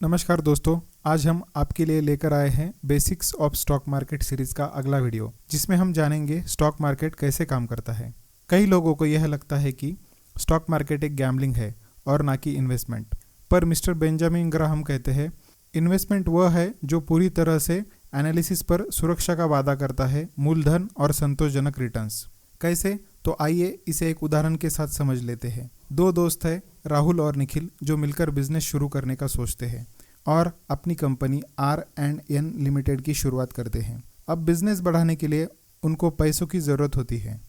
नमस्कार दोस्तों, आज हम आपके लिए लेकर आए हैं basics of stock market series का अगला वीडियो, जिसमें हम जानेंगे स्टॉक मार्केट कैसे काम करता है। कई लोगों को यह लगता है कि स्टॉक मार्केट एक गैम्बलिंग है और ना कि इन्वेस्टमेंट, पर मिस्टर बेंजामिन ग्राहम कहते हैं इन्वेस्टमेंट वह है जो पूरी तरह से एनालिसिस पर सुरक्षा का वादा करता है, मूलधन और संतोषजनक रिटर्न्स। कैसे? तो आइए इसे एक उदाहरण के साथ समझ लेते हैं। दो दोस्त हैं, राहुल और निखिल, जो मिलकर बिजनेस शुरू करने का सोचते हैं और अपनी कंपनी R&N लिमिटेड की शुरुआत करते हैं। अब बिजनेस बढ़ाने के लिए उनको पैसों की ज़रूरत होती है।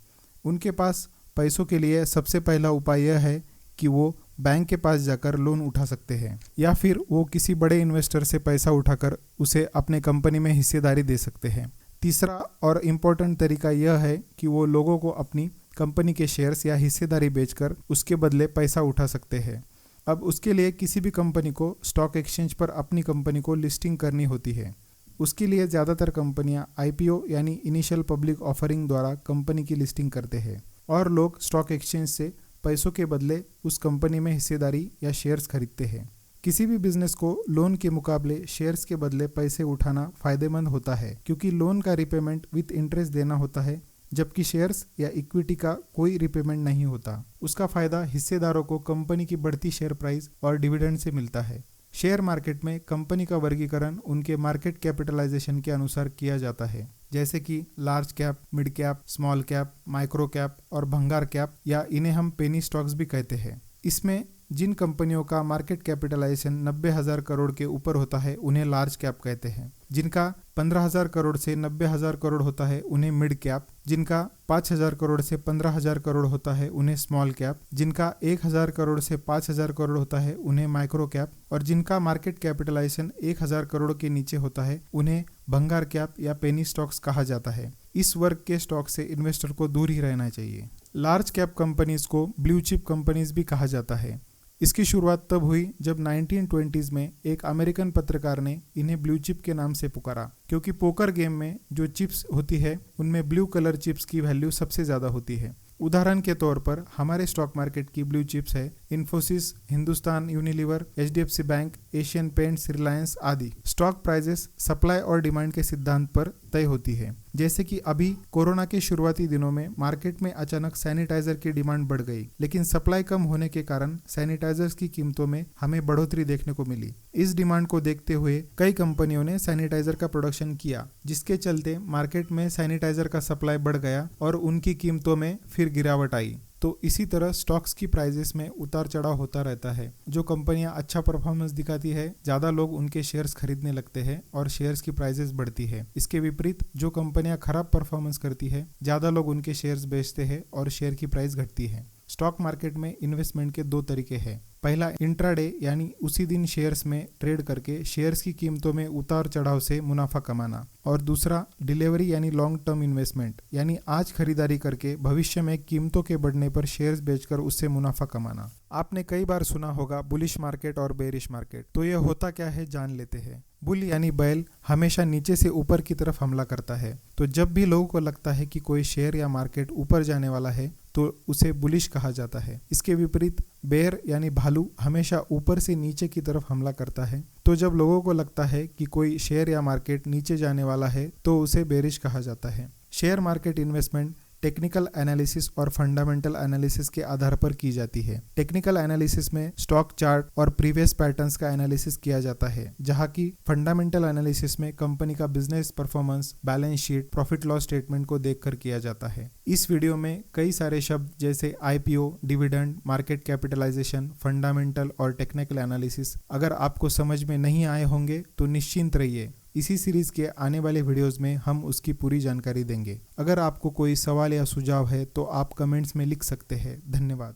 उनके पास पैसों के लिए सबसे पहला उपाय यह है कि वो बैंक के पास जाकर लोन उठा सकते हैं, या फिर वो किसी बड़े इन्वेस्टर से पैसा उठाकर उसे अपने कंपनी में हिस्सेदारी दे सकते हैं। तीसरा और इम्पोर्टेंट तरीका यह है कि वो लोगों को अपनी कंपनी के शेयर्स या हिस्सेदारी बेचकर उसके बदले पैसा उठा सकते हैं। अब उसके लिए किसी भी कंपनी को स्टॉक एक्सचेंज पर अपनी कंपनी को लिस्टिंग करनी होती है। उसके लिए ज़्यादातर कंपनियां IPO यानी इनिशियल पब्लिक ऑफरिंग द्वारा कंपनी की लिस्टिंग करते हैं और लोग स्टॉक एक्सचेंज से पैसों के बदले उस कंपनी में हिस्सेदारी या शेयर्स खरीदते हैं। किसी भी बिजनेस को लोन के मुकाबले शेयर्स के बदले पैसे उठाना फायदेमंद होता है, क्योंकि लोन का रिपेमेंट विथ इंटरेस्ट देना होता है, जबकि शेयर्स या इक्विटी का कोई रिपेमेंट नहीं होता। उसका फायदा हिस्सेदारों को कंपनी की बढ़ती शेयर प्राइस और डिविडेंड से मिलता है। शेयर मार्केट में कंपनी का वर्गीकरण उनके मार्केट कैपिटलाइजेशन के अनुसार किया जाता है, जैसे कि large cap, mid cap, small cap, micro cap और भंगार कैप, या इन्हें हम पेनी स्टॉक्स भी कहते हैं। इसमें जिन कंपनियों का मार्केट कैपिटलाइजेशन 90,000 करोड़ के ऊपर होता है उन्हें लार्ज कैप कहते हैं। जिनका 15,000 करोड़ से 90,000 करोड़ होता है उन्हें मिड कैप, जिनका 5,000 करोड़ से 15,000 करोड़ होता है उन्हें स्मॉल कैप, जिनका 1,000 करोड़ से 5,000 करोड़ होता है उन्हें माइक्रो कैप, और जिनका मार्केट कैपिटलाइजेशन 1,000 करोड़ के नीचे होता है उन्हें भंगार कैप या पेनी स्टॉक्स कहा जाता है। इस वर्ग के स्टॉक से इन्वेस्टर को दूर ही रहना चाहिए। लार्ज कैप कंपनीज को ब्लू चिप कंपनीज भी कहा जाता है। इसकी शुरुआत तब हुई जब 1920s में एक अमेरिकन पत्रकार ने इन्हें ब्लू चिप के नाम से पुकारा, क्योंकि पोकर गेम में जो चिप्स होती है उनमें ब्लू कलर चिप्स की वैल्यू सबसे ज़्यादा होती है। उदाहरण के तौर पर हमारे स्टॉक मार्केट की ब्लू चिप्स है Infosys, Hindustan Unilever, HDFC bank, Asian paints, Reliance आदि। स्टॉक प्राइजेस सप्लाई और डिमांड के सिद्धांत पर तय होती है। जैसे कि अभी कोरोना के शुरुआती दिनों में मार्केट में अचानक सैनिटाइजर की डिमांड बढ़ गई, लेकिन सप्लाई कम होने के कारण सैनिटाइजर्स की कीमतों में हमें बढ़ोतरी देखने को मिली। इस डिमांड को देखते हुए कई कंपनियों ने सैनिटाइजर का प्रोडक्शन किया, जिसके चलते मार्केट में सैनिटाइजर का सप्लाई बढ़ गया और उनकी कीमतों में फिर गिरावट आई। तो इसी तरह स्टॉक्स की प्राइजेस में उतार चढ़ाव होता रहता है। जो कंपनियां अच्छा परफॉर्मेंस दिखाती है, ज़्यादा लोग उनके शेयर्स खरीदने लगते हैं और शेयर्स की प्राइजेस बढ़ती है। इसके विपरीत जो कंपनियां खराब परफॉर्मेंस करती है, ज़्यादा लोग उनके शेयर्स बेचते हैं और शेयर की प्राइस घटती है। स्टॉक मार्केट में इन्वेस्टमेंट के दो तरीके हैं। पहला इंट्राडे यानी उसी दिन शेयर्स में ट्रेड करके शेयर्स की कीमतों में उतार चढ़ाव से मुनाफा कमाना, और दूसरा डिलीवरी यानी लॉन्ग टर्म इन्वेस्टमेंट, यानी आज खरीदारी करके भविष्य में कीमतों के बढ़ने पर शेयर्स बेचकर उससे मुनाफा कमाना। आपने कई बार सुना होगा बुलिश मार्केट और बेरिश मार्केट। तो यह होता क्या है, जान लेते हैं। बुल यानी बैल हमेशा नीचे से ऊपर की तरफ हमला करता है। तो जब भी लोगों को लगता है कि कोई शेयर या मार्केट ऊपर जाने वाला है तो उसे बुलिश कहा जाता है। इसके विपरीत बेयर यानी भालू हमेशा ऊपर से नीचे की तरफ हमला करता है। तो जब लोगों को लगता है कि कोई शेयर या मार्केट नीचे जाने वाला है तो उसे बेरिश कहा जाता है। Share market investment technical analysis और फंडामेंटल एनालिसिस के आधार पर की जाती है। टेक्निकल एनालिसिस में स्टॉक चार्ट और प्रीवियस पैटर्न्स का एनालिसिस किया जाता है, जहां की फंडामेंटल एनालिसिस में कंपनी का business performance, balance sheet, profit loss statement को देखकर किया जाता है। इस वीडियो में कई सारे शब्द जैसे IPO, dividend, market capitalization, fundamental और टेक्निकल एनालिसिस अगर आपको समझ में नहीं आए होंगे तो निश्चिंत रहिए। इसी सीरीज के आने वाले वीडियोस में हम उसकी पूरी जानकारी देंगे। अगर आपको कोई सवाल या सुझाव है तो आप कमेंट्स में लिख सकते हैं। धन्यवाद।